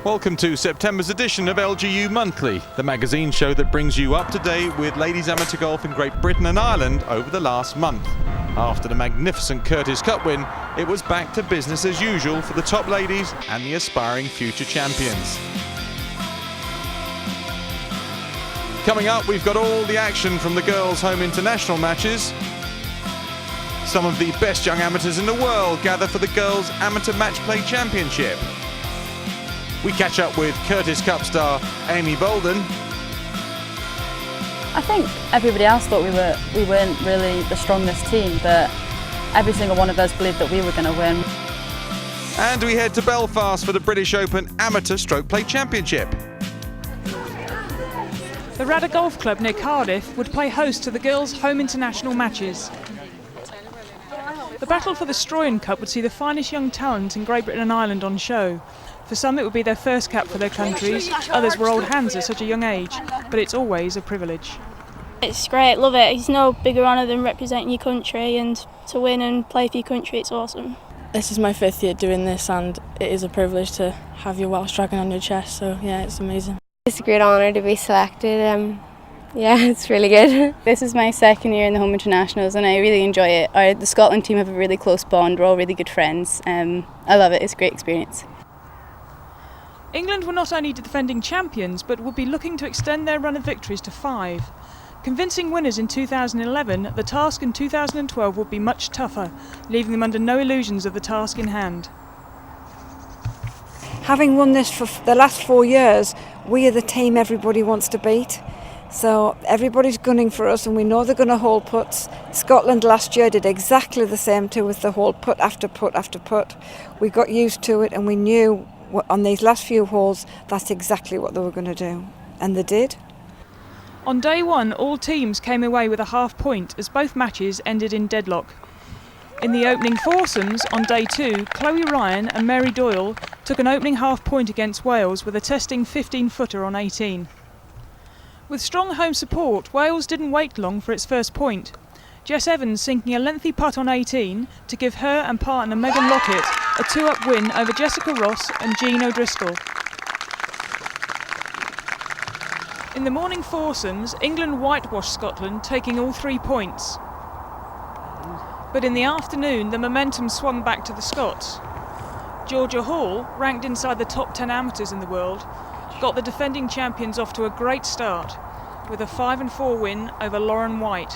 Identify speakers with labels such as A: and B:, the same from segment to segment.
A: Welcome to September's edition of LGU Monthly, the magazine show that brings you up to date with ladies amateur golf in Great Britain and Ireland over the last month. After the magnificent Curtis Cup win, it was back to business as usual for the top ladies and the aspiring future champions. Coming up, we've got all the action from the girls' home international matches. Some of the best young amateurs in the world gather for the Girls' Amateur Match Play Championship. We catch up with Curtis Cup star Amy Bolden.
B: I think everybody else thought we weren't really the strongest team, but every single one of us believed that we were going to win.
A: And we head to Belfast for the British Open Amateur Stroke Play Championship.
C: The Rada Golf Club near Cardiff would play host to the girls' home international matches. The battle for the Stroyan Cup would see the finest young talent in Great Britain and Ireland on show. For some it would be their first cap for their countries, others were old hands at such a young age, but it's always a privilege.
D: It's great, love it. It's no bigger honour than representing your country, and to win and play for your country, it's awesome.
E: This is my 5th year doing this, and it is a privilege to have your Welsh dragon on your chest, so yeah, it's amazing.
F: It's a great honour to be selected. Yeah, it's really good.
B: This is my 2nd year in the home internationals and I really enjoy it. The Scotland team have a really close bond, we're all really good friends. I love it, it's a great experience.
C: England were not only defending champions, but would be looking to extend their run of victories to 5. Convincing winners in 2011, the task in 2012 would be much tougher, leaving them under no illusions of the task in hand.
G: Having won this for the last 4 years, we are the team everybody wants to beat. So everybody's gunning for us and we know they're going to hold putts. Scotland last year did exactly the same too with the hold putt after putt after putt. We got used to it and we knew on these last few holes that's exactly what they were going to do. And they did.
C: On day 1, all teams came away with a half point as both matches ended in deadlock. In the opening foursomes on day 2, Chloe Ryan and Mary Doyle took an opening half point against Wales with a testing 15-footer on 18. With strong home support, Wales didn't wait long for its first point. Jess Evans sinking a lengthy putt on 18 to give her and partner Megan Lockett a 2-up win over Jessica Ross and Jean O'Driscoll. In the morning foursomes, England whitewashed Scotland, taking all 3 points. But in the afternoon, the momentum swung back to the Scots. Georgia Hall, ranked inside the top 10 amateurs in the world, got the defending champions off to a great start with a 5-4 win over Lauren White.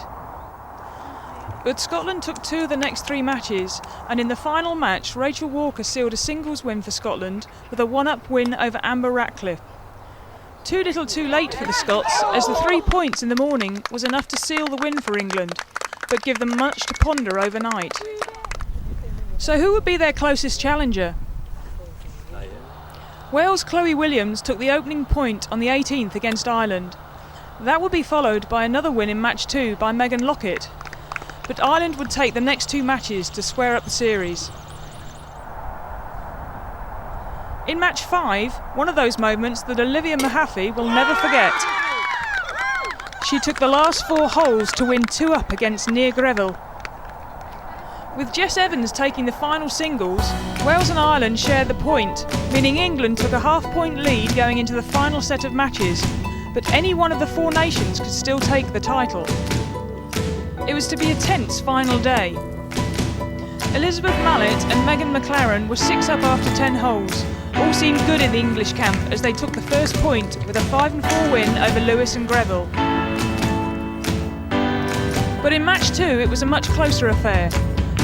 C: But Scotland took 2 of the next 3 matches, and in the final match Rachel Walker sealed a singles win for Scotland with a 1-up win over Amber Ratcliffe. Too little too late for the Scots, as the 3 points in the morning was enough to seal the win for England, but give them much to ponder overnight. So who would be their closest challenger? Wales' Chloe Williams took the opening point on the 18th against Ireland. That would be followed by another win in match 2 by Megan Lockett. But Ireland would take the next 2 matches to square up the series. In match 5, one of those moments that Olivia Mahaffey will never forget. She took the last 4 holes to win 2-up against Nia Greville. With Jess Evans taking the final singles, Wales and Ireland shared the point, meaning England took a half-point lead going into the final set of matches, but any one of the 4 nations could still take the title. It was to be a tense final day. Elizabeth Mallet and Megan McLaren were 6-up after 10 holes. All seemed good in the English camp as they took the first point with a 5-4 win over Lewis and Greville. But in match 2 it was a much closer affair.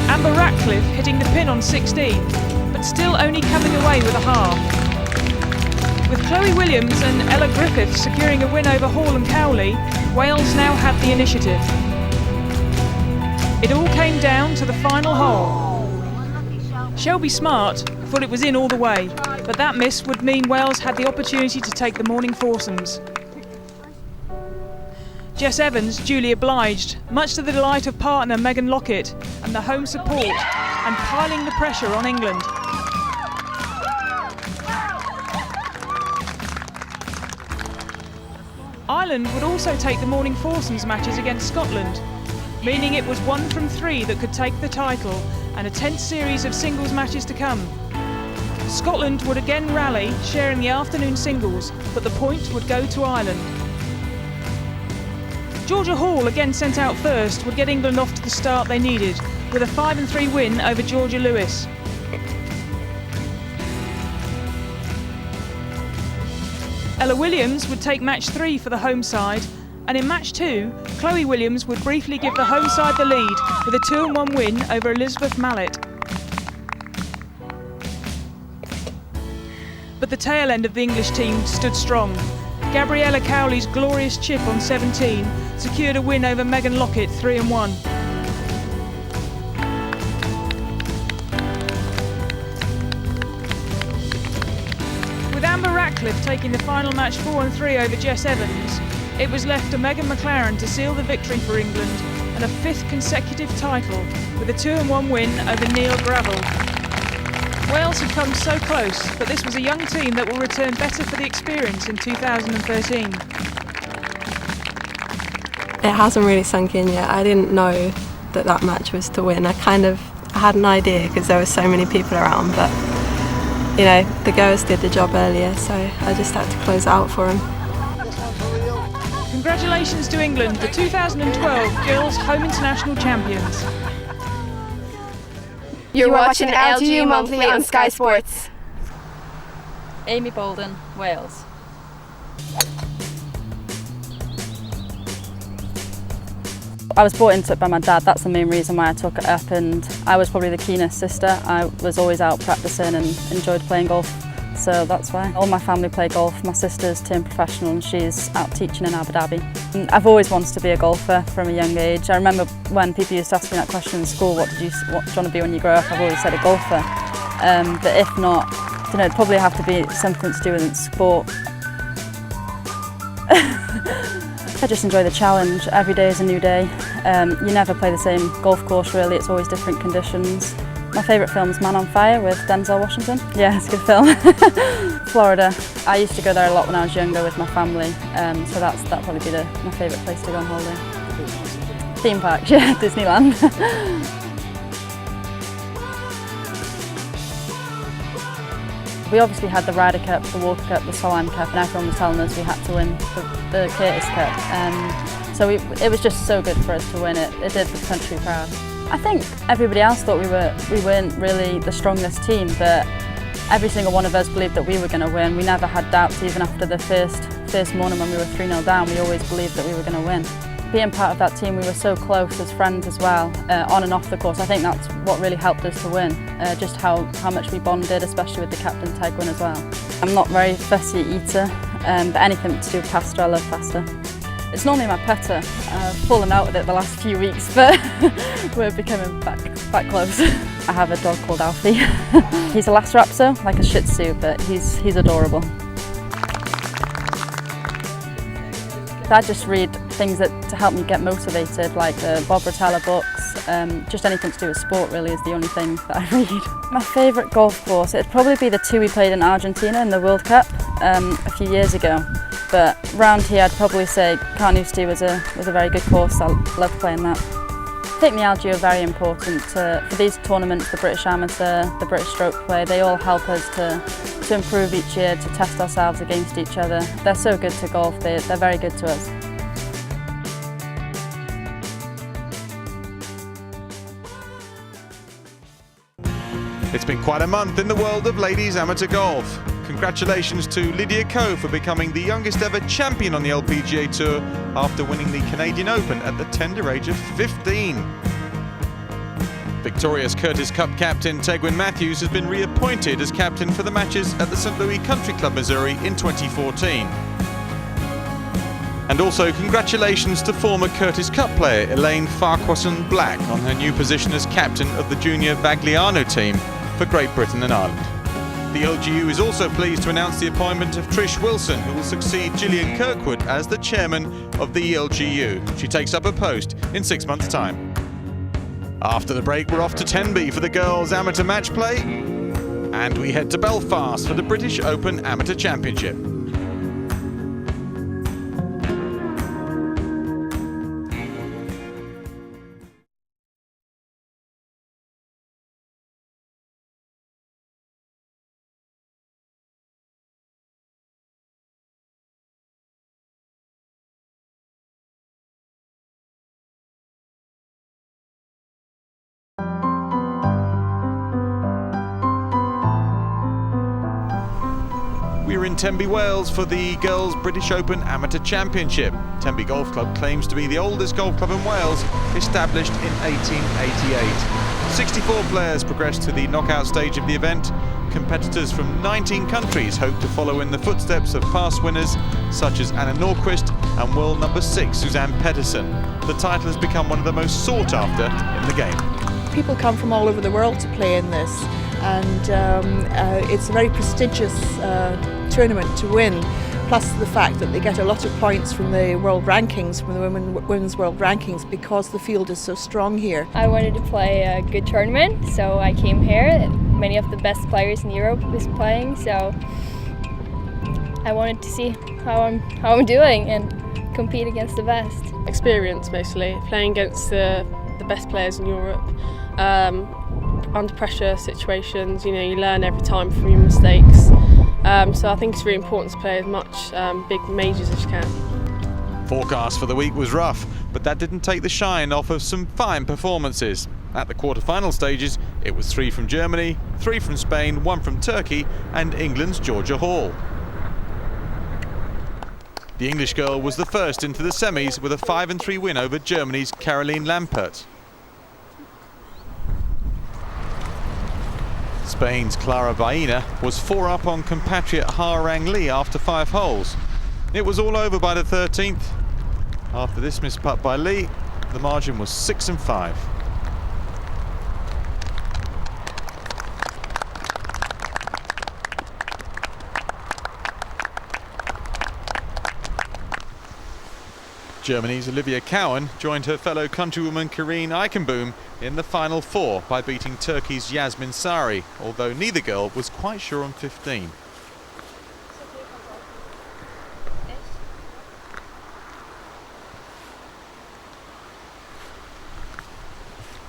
C: Amber Ratcliffe hitting the pin on 16, but still only coming away with a half. With Chloe Williams and Ella Griffith securing a win over Hall and Cowley, Wales now had the initiative. It all came down to the final hole. Shelby Smart thought it was in all the way, but that miss would mean Wales had the opportunity to take the morning foursomes. Jess Evans duly obliged, much to the delight of partner Megan Lockett and the home support, and piling the pressure on England. Ireland would also take the morning foursomes matches against Scotland, meaning it was 1 from 3 that could take the title and a tense series of singles matches to come. Scotland would again rally, sharing the afternoon singles, but the point would go to Ireland. Georgia Hall, again sent out first, would get England off to the start they needed, with a 5-3 win over Georgia Lewis. Ella Williams would take match 3 for the home side, and in match 2, Chloe Williams would briefly give the home side the lead with a 2-1 win over Elizabeth Mallet. But the tail end of the English team stood strong. Gabriella Cowley's glorious chip on 17 secured a win over Megan Lockett 3-1. With Amber Ratcliffe taking the final match 4-3 over Jess Evans, it was left to Megan McLaren to seal the victory for England and a 5th consecutive title with a 2-1 win over Neil Gravel. Wales had come so close, but this was a young team that will return better for the experience in 2013.
H: It hasn't really sunk in yet. I didn't know that match was to win. I had an idea because there were so many people around, but you know, the girls did the job earlier, so I just had to close it out for them.
C: Congratulations to England, the 2012 Girls Home International Champions.
I: You're watching LGU Monthly on Sky Sports.
J: Amy Bolden, Wales.
K: I was brought into it by my dad, that's the main reason why I took it up, and I was probably the keenest sister. I was always out practicing and enjoyed playing golf, so that's why. All my family play golf. My sister's turned professional and she's out teaching in Abu Dhabi. And I've always wanted to be a golfer from a young age. I remember when people used to ask me that question in school, what do you want to be when you grow up? I've always said a golfer, but if not, it'd probably have to be something to do with sport. I just enjoy the challenge. Every day is a new day. You never play the same golf course really, it's always different conditions. My favourite film is Man on Fire with Denzel Washington. Yeah, it's a good film. Florida. I used to go there a lot when I was younger with my family, so that'd probably be my favourite place to go on holiday. Theme parks, yeah, Disneyland. We obviously had the Ryder Cup, the Walker Cup, the Solheim Cup, and everyone was telling us we had to win the Curtis Cup. So it was just so good for us to win it. It did the country proud. I think everybody else thought we weren't really the strongest team, but every single one of us believed that we were going to win. We never had doubts, even after the first morning when we were 3-0 down. We always believed that we were going to win. Being part of that team, we were so close as friends as well, on and off the course. I think that's what really helped us to win, just how much we bonded, especially with the captain Tegwin as well. I'm not very fussy eater, but anything to do with pasta, I love pasta. It's normally my putter. I've fallen out with it the last few weeks, but we're becoming back close. I have a dog called Alfie. He's a Lhasa Apso, like a Shih Tzu, but he's adorable. I just read things to help me get motivated, like the Bob Rotella books, just anything to do with sport really is the only thing that I read. My favourite golf course, it'd probably be the two we played in Argentina in the World Cup a few years ago. But round here I'd probably say Carnoustie was a very good course. I loved playing that. I think the LGU are very important for these tournaments, the British Amateur, the British Stroke Play. They all help us to improve each year, to test ourselves against each other. They're so good to golf, they're very good to us.
A: It's been quite a month in the world of ladies amateur golf. Congratulations to Lydia Ko for becoming the youngest ever champion on the LPGA Tour after winning the Canadian Open at the tender age of 15. Victorious Curtis Cup captain Tegwin Matthews has been reappointed as captain for the matches at the St. Louis Country Club, Missouri in 2014. And also congratulations to former Curtis Cup player Elaine Farquharson Black on her new position as captain of the junior Vagliano team for Great Britain and Ireland. The LGU is also pleased to announce the appointment of Trish Wilson, who will succeed Gillian Kirkwood as the chairman of the LGU. She takes up her post in 6 months' time. After the break, we're off to Tenby for the girls' amateur match play, and we head to Belfast for the British Open Amateur Championship. We're in Tenby, Wales for the Girls British Open Amateur Championship. Tenby Golf Club claims to be the oldest golf club in Wales, established in 1888. 64 players progressed to the knockout stage of the event. Competitors from 19 countries hope to follow in the footsteps of past winners such as Anna Norquist and world number 6 Suzanne Petterson. The title has become one of the most sought after in the game.
L: People come from all over the world to play in this, and it's a very prestigious tournament to win, plus the fact that they get a lot of points from the world rankings, from the women's world rankings, because the field is so strong here.
M: I wanted to play a good tournament, so I came here. Many of the best players in Europe is playing, so I wanted to see how I'm doing and compete against the best.
N: Experience, mostly playing against the best players in Europe. Under pressure situations, you learn every time from your mistakes. So I think it's really important to play as much big majors as you can.
A: Forecast for the week was rough, but that didn't take the shine off of some fine performances. At the quarter-final stages, it was 3 from Germany, 3 from Spain, 1 from Turkey, and England's Georgia Hall. The English girl was the first into the semis with a 5-3 win over Germany's Caroline Lampert. Spain's Clara Baena was 4 up on compatriot Ha Rang Lee after 5 holes. It was all over by the 13th. After this missed putt by Lee, the margin was 6 and 5. Germany's Olivia Cowan joined her fellow countrywoman Karine Eichenboom in the final 4 by beating Turkey's Yasmin Sari, although neither girl was quite sure on 15.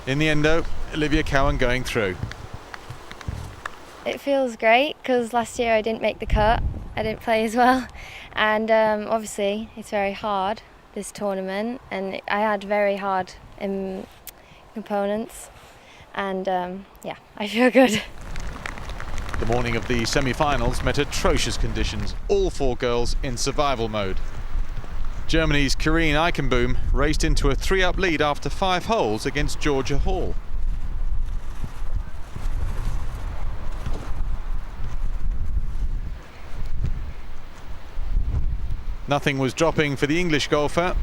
A: In the end though, Olivia Cowan going through.
F: It feels great because last year I didn't make the cut, I didn't play as well, and obviously it's very hard, this tournament, and I had very hard components, and yeah, I feel good.
A: The morning of the semi-finals met atrocious conditions, all 4 girls in survival mode. Germany's Karine Eichenboom raced into a 3-up lead after 5 holes against Georgia Hall. Nothing was dropping for the English golfer.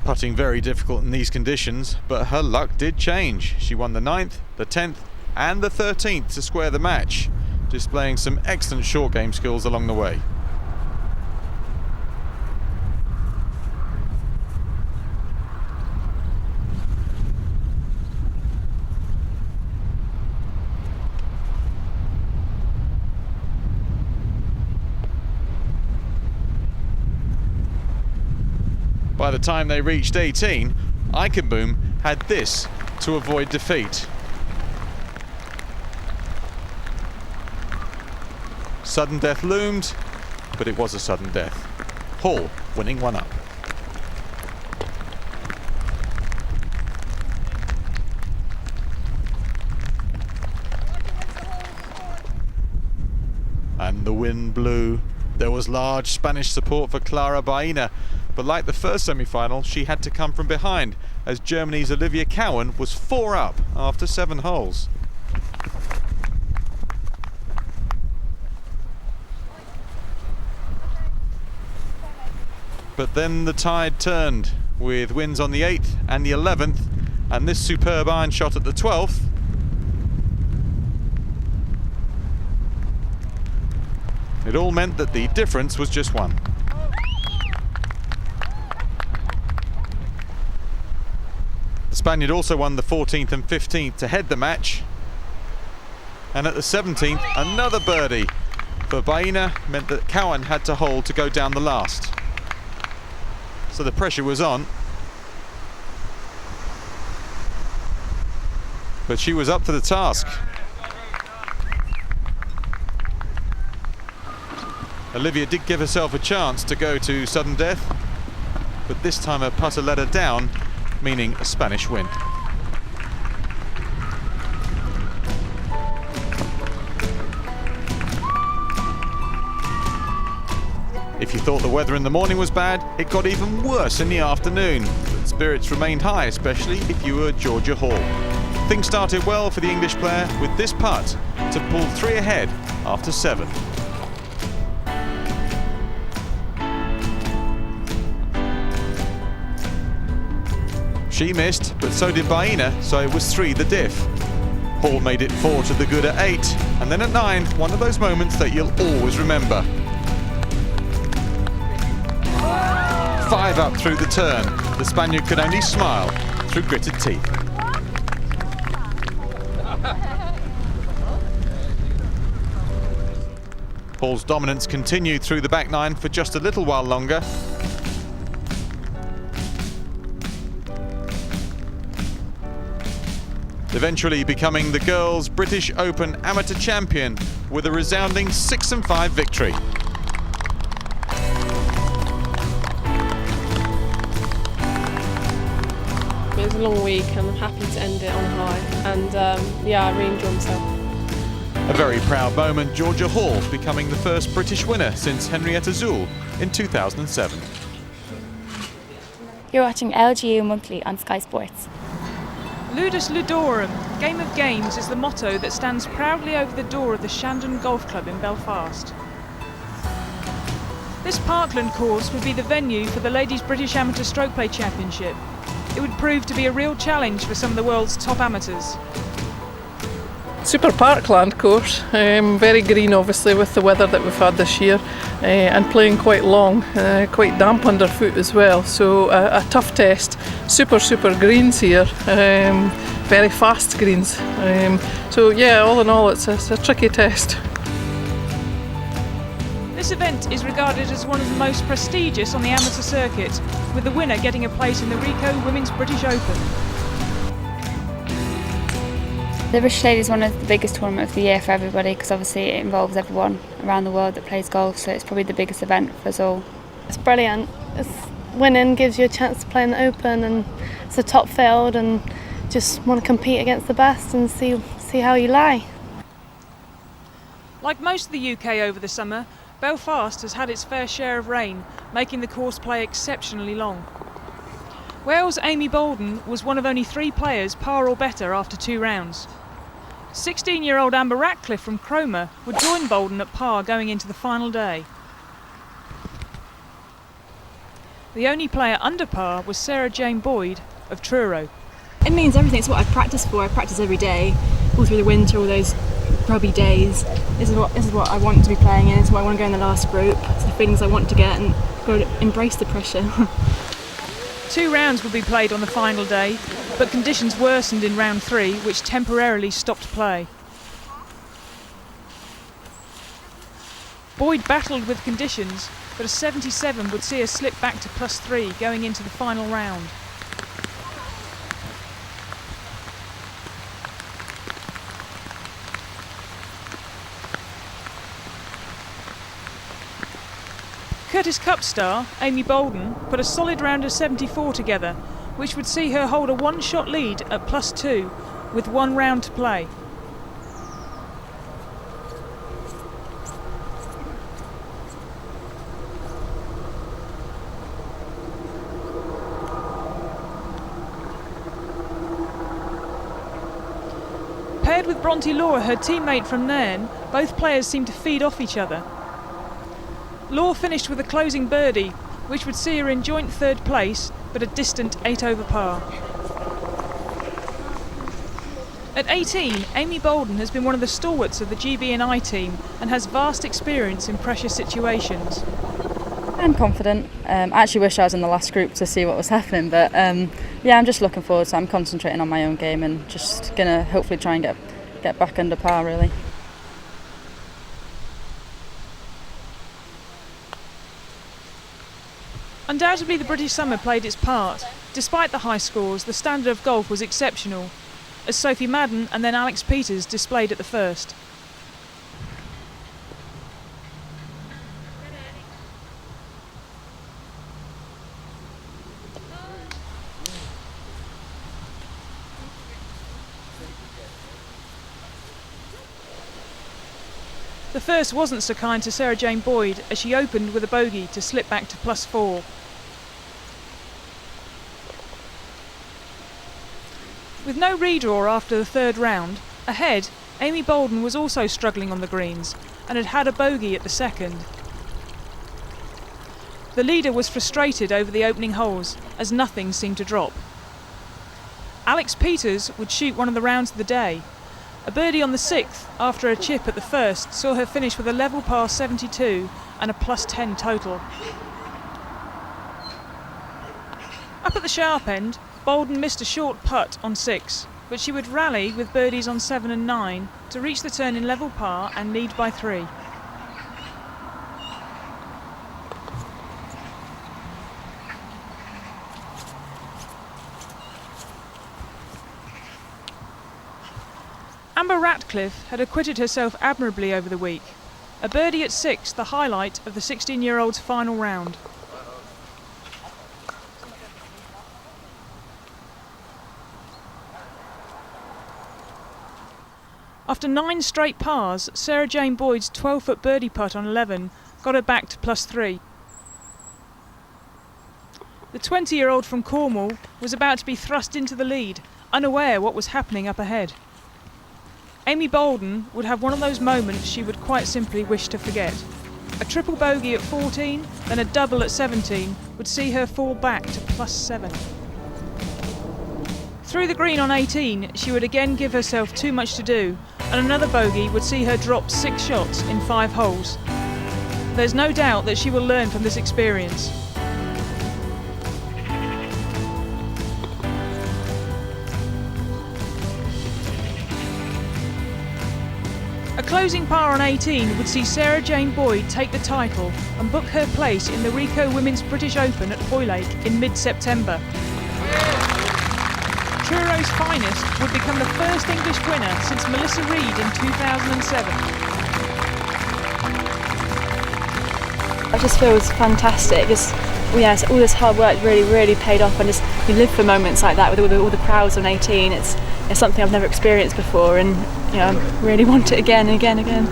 A: Putting very difficult in these conditions, but her luck did change. She won the 9th, the 10th and the 13th to square the match, displaying some excellent short game skills along the way. By the time they reached 18, Eichenboom had this to avoid defeat. Sudden death loomed, but it was a sudden death. Hall winning 1 up. And the wind blew. There was large Spanish support for Clara Baena, but like the first semi-final, she had to come from behind, as Germany's Olivia Cowan was 4 up after 7 holes. But then the tide turned, with wins on the 8th and the 11th, and this superb iron shot at the 12th. It all meant that the difference was just 1. The Spaniard also won the 14th and 15th to head the match. And at the 17th, another birdie for Baena meant that Cowan had to hold to go down the last. So the pressure was on. But she was up to the task. Olivia did give herself a chance to go to sudden death, but this time her putter let her down, meaning a Spanish win. If you thought the weather in the morning was bad, it got even worse in the afternoon. But spirits remained high, especially if you were Georgia Hall. Things started well for the English player with this putt to pull 3 ahead after 7. She missed, but so did Baena, so it was 3 the diff. Hall made it 4 to the good at 8, and then at 9, one of those moments that you'll always remember. 5 up through the turn. The Spaniard could only smile through gritted teeth. Hall's dominance continued through the back 9 for just a little while longer. Eventually becoming the girls' British Open amateur champion with a resounding 6-5 victory.
N: It was a long week and I'm happy to end it on high, and yeah, I really enjoyed myself.
A: A very proud moment, Georgia Hall becoming the first British winner since Henrietta Zuhl in 2007.
O: You're watching LGU Monthly on Sky Sports.
C: Ludus Ludorum, Game of Games is the motto that stands proudly over the door of the Shandon Golf Club in Belfast. This parkland course would be the venue for the Ladies British Amateur Stroke Play Championship. It would prove to be a real challenge for some of the world's top amateurs.
P: Super parkland course, very green obviously with the weather that we've had this year, and playing quite long, quite damp underfoot as well, so a tough test. Super greens here, very fast greens, so yeah, all in all it's a tricky test.
C: This event is regarded as one of the most prestigious on the amateur circuit, with the winner getting a place in the Rico Women's British Open.
O: The British Ladies is one of the biggest tournaments of the year for everybody, because obviously it involves everyone around the world that plays golf, so it's probably the biggest event for us all.
D: It's brilliant. Winning gives you a chance to play in the Open, and it's a top field, and just want to compete against the best and see how you lie.
C: Like most of the UK over the summer, Belfast has had its fair share of rain, making the course play exceptionally long. Wales' Amy Bolden was one of only 3 players par or better after 2 rounds. 16-year-old Amber Ratcliffe from Cromer would join Bolden at par going into the final day. The only player under par was Sarah Jane Boyd of Truro.
Q: It means everything. It's what I practice for. I practice every day, all through the winter, all those grubby days. This is what I want to be playing in. This is what I want to go in the last group. It's the feelings I want to get, and got to embrace the pressure.
C: 2 rounds would be played on the final day, but conditions worsened in round 3, which temporarily stopped play. Boyd battled with conditions, but a 77 would see her slip back to +3 going into the final round. Curtis Cup star, Amy Bolden, put a solid round of 74 together, which would see her hold a 1-shot lead at +2 with 1 round to play. Paired with Bronte Law, her teammate from Nairn, both players seemed to feed off each other. Law finished with a closing birdie, which would see her in joint 3rd place, but a distant 8 over par. At 18, Amy Bolden has been one of the stalwarts of the GB&I team and has vast experience in pressure situations.
K: I'm confident. I actually wish I was in the last group to see what was happening, but yeah, I'm just looking forward to it. I'm concentrating on my own game and just going to hopefully try and get back under par, really.
C: Undoubtedly the British summer played its part. Despite the high scores, the standard of golf was exceptional, as Sophie Madden and then Alex Peters displayed at the first. The first wasn't so kind to Sarah Jane Boyd as she opened with a bogey to slip back to +4. With no redraw after the third round, ahead, Amy Bolden was also struggling on the greens and had had a bogey at the second. The leader was frustrated over the opening holes as nothing seemed to drop. Alex Peters would shoot one of the rounds of the day. A birdie on the 6th after a chip at the first saw her finish with a level par 72 and a +10 total. Up at the sharp end, Bolden missed a short putt on 6, but she would rally with birdies on 7 and 9 to reach the turn in level par and lead by 3. Amber Ratcliffe had acquitted herself admirably over the week. A birdie at 6, the highlight of the 16-year-old's final round. After 9 straight pars, Sarah Jane Boyd's 12-foot birdie putt on 11 got her back to +3. The 20-year-old from Cornwall was about to be thrust into the lead, unaware what was happening up ahead. Amy Bolden would have one of those moments she would quite simply wish to forget. A triple bogey at 14, then a double at 17 would see her fall back to +7. Through the green on 18, she would again give herself too much to do, and another bogey would see her drop 6 shots in 5 holes. There's no doubt that she will learn from this experience. A closing par on 18 would see Sarah Jane Boyd take the title and book her place in the Ricoh Women's British Open at Hoylake in mid-September. Truro's finest would become the first English winner since Melissa Reid in 2007.
Q: I just feel it's fantastic. Yes, all this hard work really paid off, and just you live for moments like that with all the crowds on 18. It's something I've never experienced before, and I really want it again and again and again.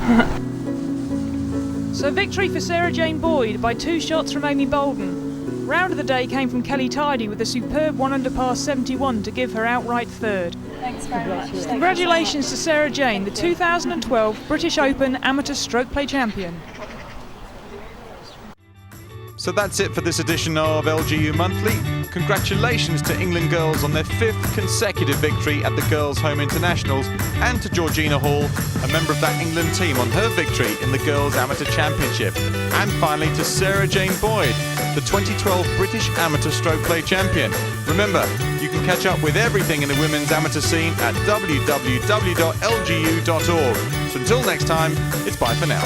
C: So victory for Sarah Jane Boyd by 2 shots from Amy Bolden. Round of the day came from Kelly Tidy with a superb 1 under par 71 to give her outright third.
Q: Thanks very much.
C: Congratulations to Sarah Jane, the 2012 British Open Amateur Stroke Play Champion.
A: So that's it for this edition of LGU Monthly. Congratulations to England girls on their 5th consecutive victory at the Girls' Home Internationals, and to Georgina Hall, a member of that England team, on her victory in the Girls' Amateur Championship. And finally to Sarah Jane Boyd, the 2012 British Amateur Stroke Play Champion. Remember, you can catch up with everything in the women's amateur scene at www.lgu.org. So until next time, it's bye for now.